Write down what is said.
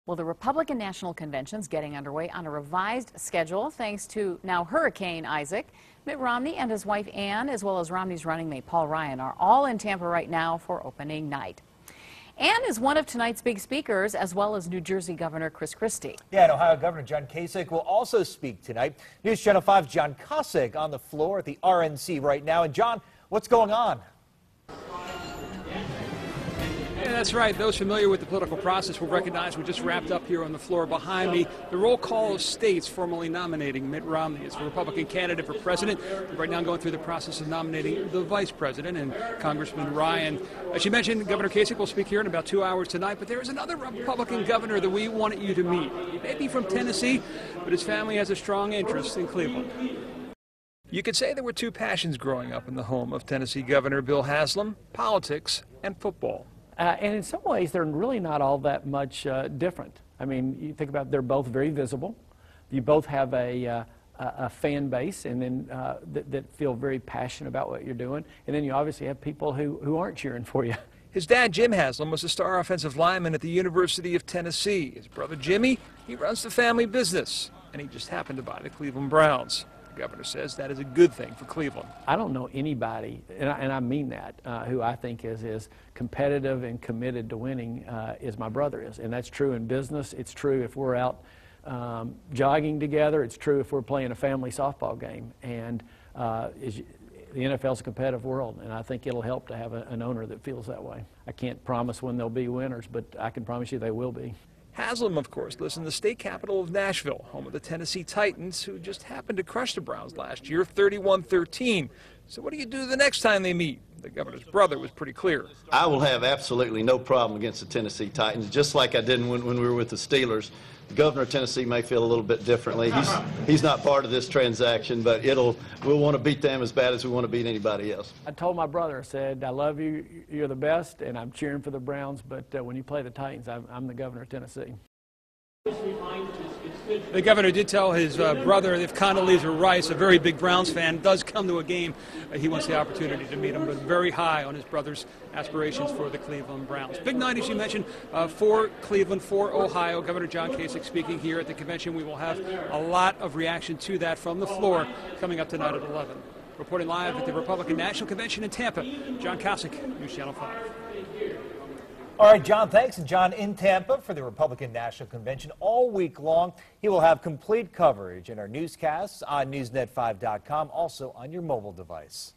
Well, the Republican National Convention's getting underway on a revised schedule thanks to now Hurricane Isaac. Mitt Romney and his wife Ann, as well as Romney's running mate Paul Ryan, are all in Tampa right now for opening night. Ann is one of tonight's big speakers, as well as New Jersey Governor Chris Christie. Yeah, and Ohio Governor John Kasich will also speak tonight. News Channel 5's John Kosich on the floor at the RNC right now. And John, what's going on? Yeah, that's right. Those familiar with the political process will recognize we just wrapped up here on the floor behind me the roll call of states formally nominating Mitt Romney as the Republican candidate for president. We're right now going through the process of nominating the vice president and Congressman Ryan. As you mentioned, Governor Kasich will speak here in about 2 hours tonight, but there is another Republican governor that we wanted you to meet. He may be from Tennessee, but his family has a strong interest in Cleveland. You could say there were two passions growing up in the home of Tennessee Governor Bill Haslam: politics and football. And in some ways, they're really not all that much different. I mean, you think about it, they're both very visible. You both have a fan base and then that feel very passionate about what you're doing. And then you obviously have people who aren't cheering for you. His dad, Jim Haslam, was a star offensive lineman at the University of Tennessee. His brother, Jimmy, he runs the family business, and he just happened to buy the Cleveland Browns. The governor says that is a good thing for Cleveland. I don't know anybody, and I mean that, who I think is as competitive and committed to winning as my brother is. And that's true in business. It's true if we're out jogging together. It's true if we're playing a family softball game. And the NFL is a competitive world, and I think it'll help to have an owner that feels that way. I can't promise when they'll be winners, but I can promise you they will be. Haslam, of course, lives in the state capital of Nashville, home of the Tennessee Titans, who just happened to crush the Browns last year, 31-13. So what do you do the next time they meet? The governor's brother was pretty clear. I will have absolutely no problem against the Tennessee Titans, just like I did when we were with the Steelers. The governor of Tennessee may feel a little bit differently. He's not part of this transaction, but we'll want to beat them as bad as we want to beat anybody else. I told my brother, I said, I love you, you're the best, and I'm cheering for the Browns, but when you play the Titans, I'm the governor of Tennessee. The governor did tell his brother if Condoleezza Rice, a very big Browns fan, does come to a game, he wants the opportunity to meet him, but very high on his brother's aspirations for the Cleveland Browns. Big night, as you mentioned, for Cleveland, for Ohio. Governor John Kasich speaking here at the convention. We will have a lot of reaction to that from the floor coming up tonight at 11. Reporting live at the Republican National Convention in Tampa, John Kosich, News Channel 5. All right, John, thanks. And John in Tampa for the Republican National Convention all week long. He will have complete coverage in our newscasts on newsnet5.com, also on your mobile device.